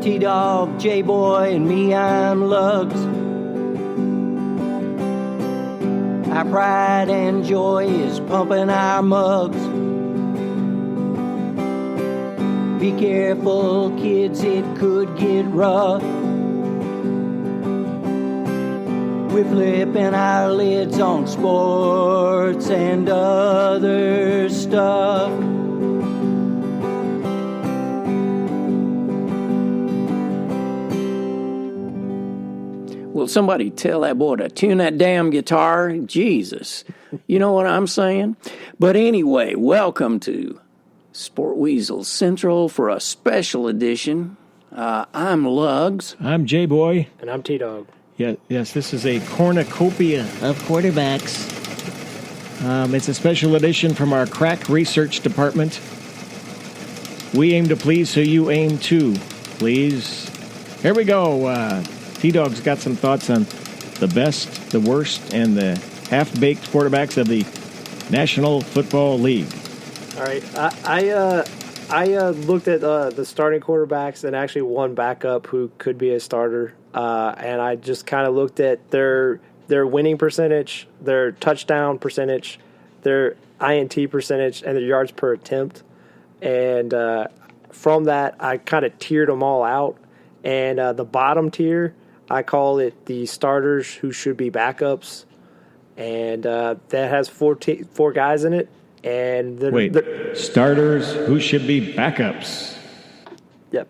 T-Dog, J-Boy, and me, I'm Lugs. Our pride and joy is pumping our mugs. Be careful, kids, it could get rough. We're flipping our lids on sports and other stuff. Will somebody tell that boy to tune that damn guitar? Jesus. You know what I'm saying? But anyway, welcome to Sport Weasels Central for a special edition. I'm Lugs. I'm J-Boy. And I'm T-Dog. Yes, this is a cornucopia of quarterbacks. It's a special edition from our crack research department. We aim to please, so you aim to please. Here we go. T-Dog's got some thoughts on the best, the worst, and the half-baked quarterbacks of the National Football League. All right. I looked at the starting quarterbacks and actually one backup who could be a starter. And I just kind of looked at their winning percentage, their touchdown percentage, their INT percentage, and their yards per attempt. And from that, I kind of tiered them all out. And the bottom tier, I call it the starters who should be backups. And that has four guys in it. And starters who should be backups. Yep.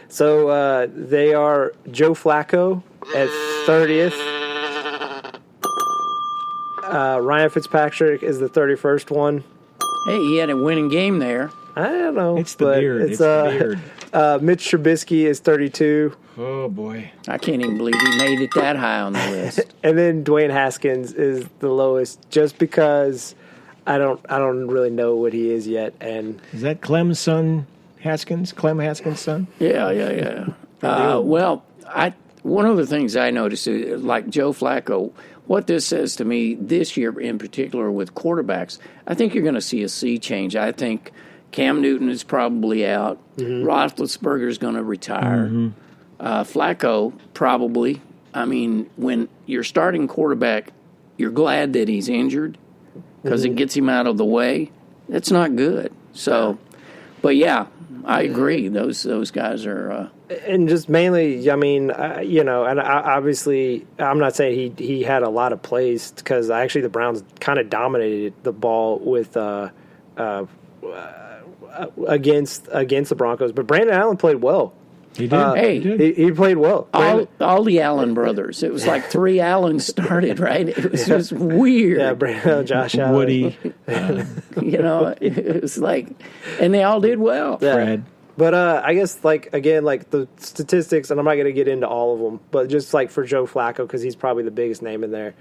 So they are Joe Flacco at 30th. Ryan Fitzpatrick is the 31st one. Hey, he had a winning game there. I don't know. It's the beard. It's the beard. Mitch Trubisky is 32. Oh, boy. I can't even believe he made it that high on the list. And then Dwayne Haskins is the lowest just because I don't really know what he is yet. And is that Clem's son, Haskins? Clem Haskins' son? Yeah. One of the things I noticed, like Joe Flacco, what this says to me this year in particular with quarterbacks, I think you're going to see a sea change. I think Cam Newton is probably out. Mm-hmm. Roethlisberger is going to retire. Mm-hmm. Flacco probably. I mean, when you're starting quarterback, you're glad that he's injured because it gets him out of the way. That's not good. So, but yeah, I agree. Those guys are. And just mainly, I mean, and obviously, I'm not saying he had a lot of plays because actually the Browns kind of dominated the ball with against the Broncos. But Brandon Allen played well. He did. He played well. All the Allen brothers. It was like three Allens started, right? It was just weird. Yeah, Brandon, Josh Allen. Woody. It was like, and they all did well. Yeah. Fred. But I guess, like the statistics, and I'm not going to get into all of them, but just like for Joe Flacco, because he's probably the biggest name in there.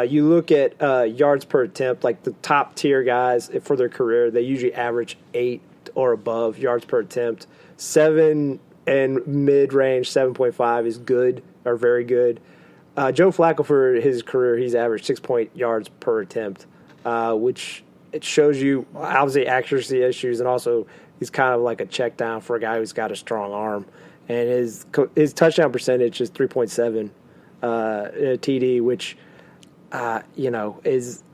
You look at yards per attempt, like the top tier guys for their career, they usually average 8 or above yards per attempt. 7 and mid-range 7.5 is good or very good. Joe Flacco for his career, he's averaged 6 yards per attempt, which it shows you obviously accuracy issues, and also he's kind of like a check down for a guy who's got a strong arm. And his touchdown percentage is 3.7 TD, which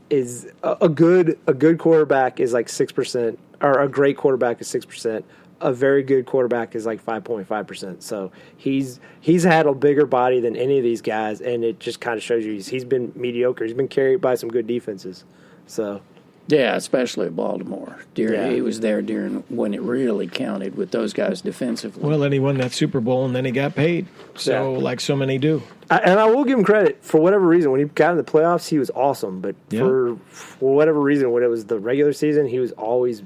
is a good quarterback is like 6%, or a great quarterback is 6%. A very good quarterback is like 5.5%. So he's had a bigger body than any of these guys, and it just kind of shows you he's been mediocre. He's been carried by some good defenses. So yeah, especially Baltimore. He was there during when it really counted with those guys defensively. Well, then he won that Super Bowl, and then he got paid. So like so many do. And I will give him credit for whatever reason. When he got in the playoffs, he was awesome. But for whatever reason, when it was the regular season, he was always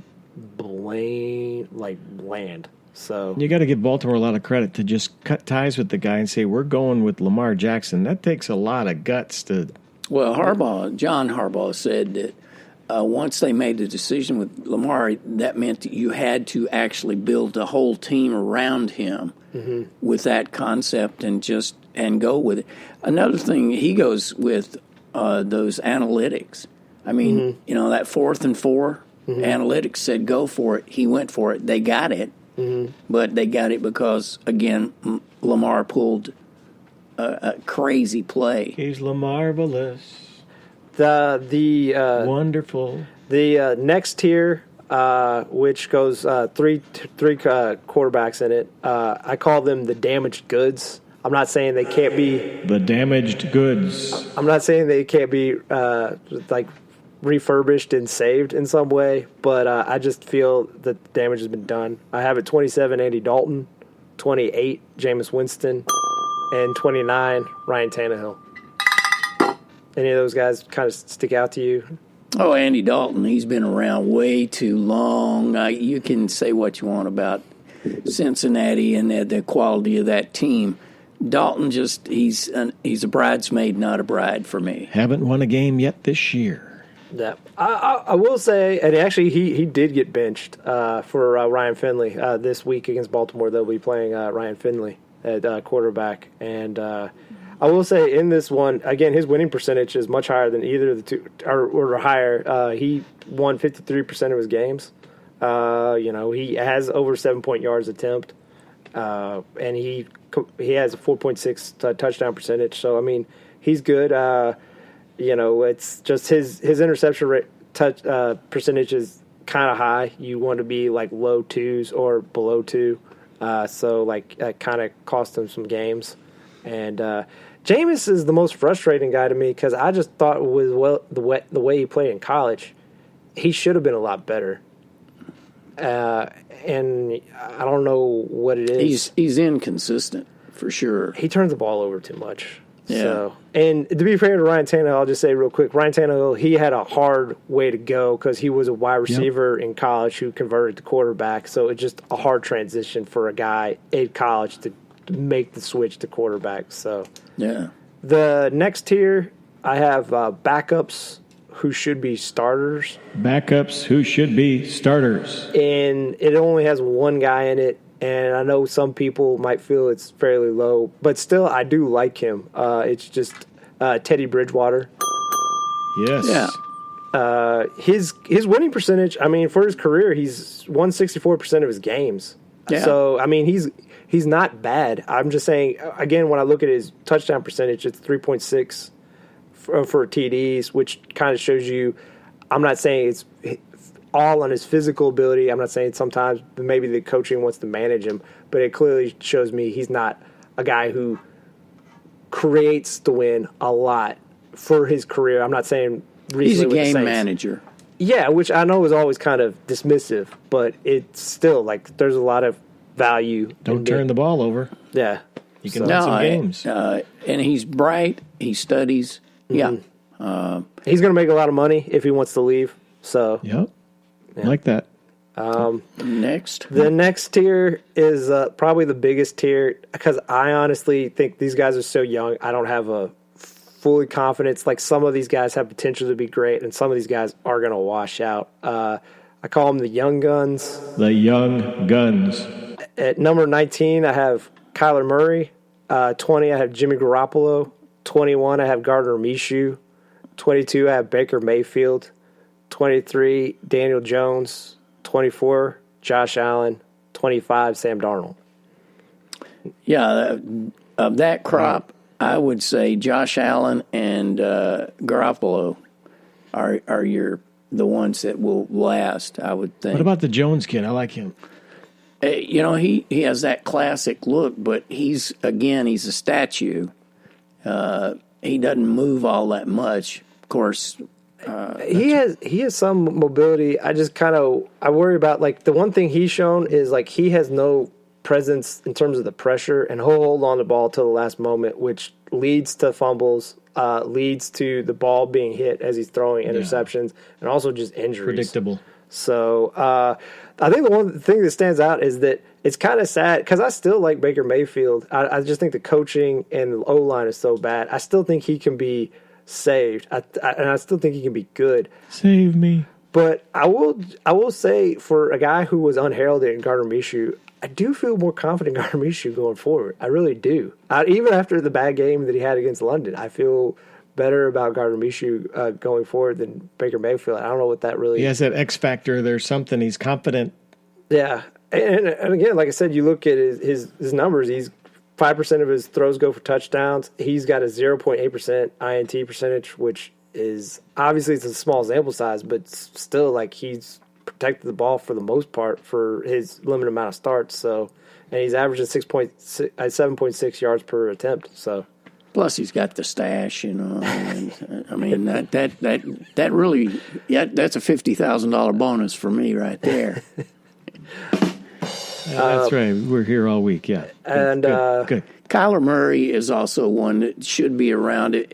bland. So you got to give Baltimore a lot of credit to just cut ties with the guy and say we're going with Lamar Jackson. That takes a lot of guts to. Well, John Harbaugh said that once they made the decision with Lamar, that meant that you had to actually build a whole team around him with that concept and go with it. Another thing, he goes with those analytics. I mean, that 4th and 4. Analytics said go for it. He went for it. They got it. but they got it because, again, Lamar pulled a crazy play. He's marvelous. The Wonderful. The next tier, which goes three quarterbacks in it, I call them the damaged goods. I'm not saying they can't be the damaged goods. I'm not saying they can't be like refurbished and saved in some way, but I just feel that the damage has been done. I have at 27 Andy Dalton, 28 Jameis Winston, and 29 Ryan Tannehill. Any of those guys kind of stick out to you? Oh, Andy Dalton, he's been around way too long. You can say what you want about Cincinnati and the quality of that team. Dalton he's a bridesmaid, not a bride for me. Haven't won a game yet this year. Yeah, I will say, and actually he did get benched for Ryan Finley this week against Baltimore. They'll be playing Ryan Finley at quarterback, and I will say in this one again, his winning percentage is much higher than either of the two, or higher. He won 53% of his games. He has over 7-point yards attempt, and he has a 4.6 touchdown percentage. So I mean, he's good. It's just his interception rate percentage is kind of high. You want to be like low twos or below 2. So that kind of cost him some games. And Jameis is the most frustrating guy to me because I just thought the way he played in college, he should have been a lot better. And I don't know what it is. He's inconsistent for sure. He turns the ball over too much. Yeah. So, and to be fair to Ryan Tannehill, I'll just say real quick, Ryan Tannehill, he had a hard way to go because he was a wide receiver in college who converted to quarterback. So it's just a hard transition for a guy in college to make the switch to quarterback. So yeah. The next tier, I have backups who should be starters. Backups who should be starters. And it only has one guy in it. And I know some people might feel it's fairly low, but still, I do like him. It's just Teddy Bridgewater. Yes. Yeah. His winning percentage, I mean, for his career, he's won 64% of his games. Yeah. So, I mean, he's not bad. I'm just saying, again, when I look at his touchdown percentage, it's 3.6 for TDs, which kind of shows you, I'm not saying it's all on his physical ability. I'm not saying sometimes maybe the coaching wants to manage him, but it clearly shows me he's not a guy who creates to win a lot for his career. I'm not saying he's a with the game Saints. manager. Yeah, which I know is always kind of dismissive, but it's still like there's a lot of value. Don't turn the ball over. Yeah. You can win some games. And he's bright. He studies. Mm-hmm. Yeah. He's going to make a lot of money if he wants to leave. So Yep. Like that. Next. The next tier is probably the biggest tier because I honestly think these guys are so young. I don't have a fully confidence. Like some of these guys have potential to be great, and some of these guys are going to wash out. I call them the young guns. The young guns. At number 19, I have Kyler Murray. 20, I have Jimmy Garoppolo. 21, I have Gardner Minshew. 22, I have Baker Mayfield. 23, Daniel Jones. 24, Josh Allen. 25, Sam Darnold. Yeah, of that crop, I would say Josh Allen and Garoppolo are the ones that will last, I would think. What about the Jones kid? I like him. He has that classic look, but he's a statue. He doesn't move all that much. Of course, he has some mobility. I worry about like the one thing he's shown is like he has no presence in terms of the pressure, and he'll hold on the ball till the last moment, which leads to fumbles, leads to the ball being hit as he's throwing interceptions, and also just injuries. Predictable. So I think the one thing that stands out is that it's kind of sad because I still like Baker Mayfield. I just think the coaching and the O-line is so bad. I still think he can be saved, and I still think he can be good. Save me. But I will say for a guy who was unheralded in Gardner Minshew, I do feel more confident in Gardner Minshew going forward. I really do. Even after the bad game that he had against London, I feel better about Gardner Minshew going forward than Baker Mayfield. I don't know what that really is. He has that X factor. There's something. He's confident. Yeah. And again, like I said, you look at his numbers. He's 5% of his throws go for touchdowns. He's got a 0.8% INT percentage, which is obviously it's a small sample size, but still, like, he's protected the ball for the most part for his limited amount of starts. So, and he's averaging 7.6 yards per attempt. So, plus he's got the stash, And, I mean that really, that's a $50,000 bonus for me right there. That's right. We're here all week. Yeah, good. Kyler Murray is also one that should be around.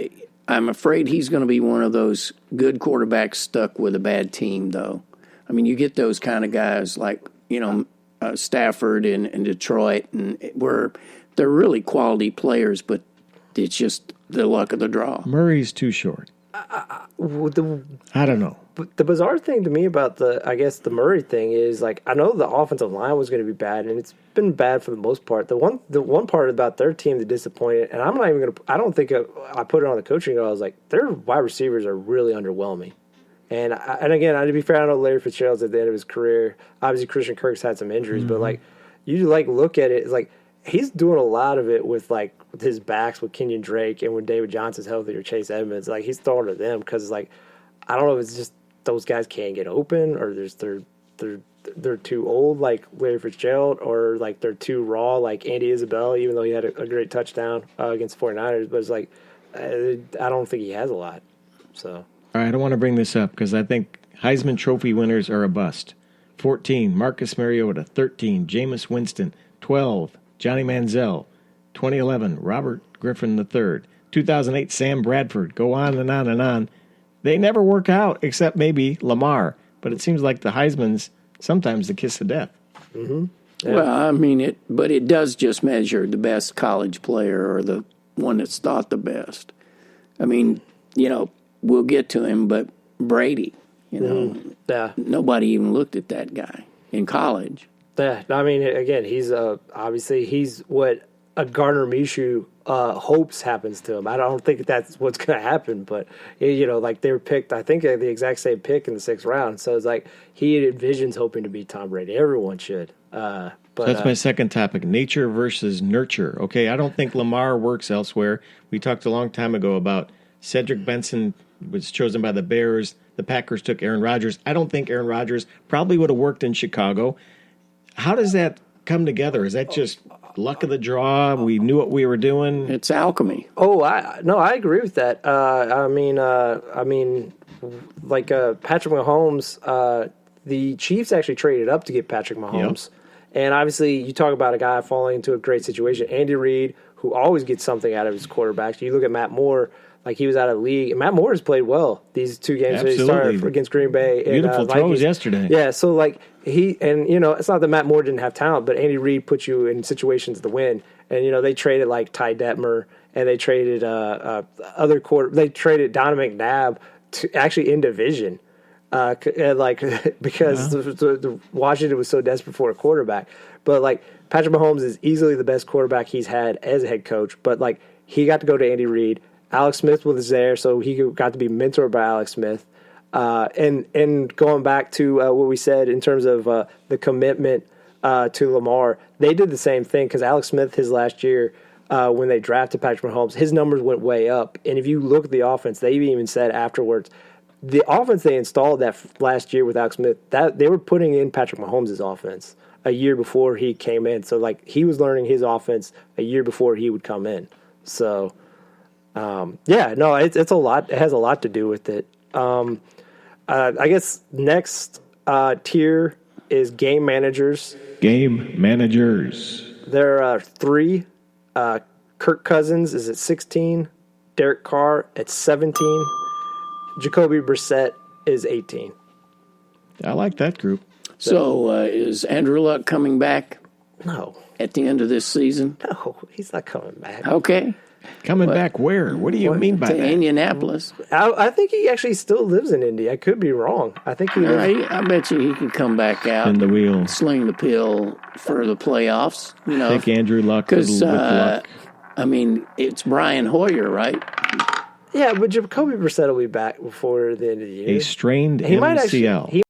I'm afraid he's going to be one of those good quarterbacks stuck with a bad team, though. I mean, you get those kind of guys like, Stafford and Detroit, and where they're really quality players, but it's just the luck of the draw. Murray's too short. I don't know. But the bizarre thing to me about the Murray thing is, like, I know the offensive line was going to be bad, and it's been bad for the most part. The one part about their team that disappointed, and I'm not even going to. I don't think I put it on the coaching. I was like, their wide receivers are really underwhelming. And again, to be fair, I know Larry Fitzgerald's at the end of his career. Obviously, Christian Kirk's had some injuries, but like you look at it, it's like he's doing a lot of it with his backs with Kenyon Drake, and when David Johnson's healthy or Chase Edmonds, like he's throwing to them because like I don't know if it's just those guys can't get open or they're too old like Larry Fitzgerald or like they're too raw like Andy Isabella, even though he had a great touchdown against the 49ers, but it's like I don't think he has a lot. So. All right, I don't want to bring this up because I think Heisman Trophy winners are a bust. 14, Marcus Mariota. 13, Jameis Winston. 12, Johnny Manziel. 2011, Robert Griffin III. 2008, Sam Bradford. Go on and on and on. They never work out except maybe Lamar. But it seems like the Heisman's sometimes the kiss of death. Mm-hmm. Yeah. Well, I mean, it does just measure the best college player or the one that's thought the best. I mean, we'll get to him, but Brady, nobody even looked at that guy in college. Yeah, I mean, again, he's obviously he's what a Gardner Minshew hopes happens to him. I don't think that's what's going to happen, but like they were picked, I think the exact same pick in the 6th round. So it's like he envisions hoping to beat Tom Brady. Everyone should. But so that's my second topic: nature versus nurture. Okay, I don't think Lamar works elsewhere. We talked a long time ago about Cedric Benson was chosen by the Bears. The Packers took Aaron Rodgers. I don't think Aaron Rodgers probably would have worked in Chicago. How does that come together? Is that just luck of the draw? We knew what we were doing. It's alchemy. Oh, I agree with that. I mean, Patrick Mahomes. The Chiefs actually traded up to get Patrick Mahomes, and obviously you talk about a guy falling into a great situation. Andy Reid, who always gets something out of his quarterbacks. You look at Matt Moore. Like, he was out of the league. And Matt Moore has played well these 2 games that he started against Green Bay. Beautiful throws yesterday. Yeah, so, like, it's not that Matt Moore didn't have talent, but Andy Reid put you in situations to win. And, they traded, like, Ty Detmer, and they traded they traded Donovan McNabb actually in division. Because the Washington was so desperate for a quarterback. But, like, Patrick Mahomes is easily the best quarterback he's had as a head coach. But, like, he got to go to Andy Reid. Alex Smith was there, so he got to be mentored by Alex Smith. And going back to what we said in terms of the commitment to Lamar, they did the same thing because Alex Smith, his last year, when they drafted Patrick Mahomes, his numbers went way up. And if you look at the offense, they even said afterwards, the offense they installed that last year with Alex Smith, that they were putting in Patrick Mahomes' offense a year before he came in. So, like, he was learning his offense a year before he would come in. So... it's a lot. It has a lot to do with it. I guess next tier is game managers. Game managers. There are 3. Kirk Cousins is at 16. Derek Carr at 17. Jacoby Brissett is 18. I like that group. So is Andrew Luck coming back? No. At the end of this season? No, he's not coming back. Okay. Coming back where? What do you mean by to that? Indianapolis. I think he actually still lives in Indy. I could be wrong. I think he lives. I bet you he could come back out in the wheel, sling the pill for the playoffs. I think Andrew Luck with luck. I mean, it's Brian Hoyer, right? Yeah, but Jacoby Brissett will be back before the end of the year. A strained MCL.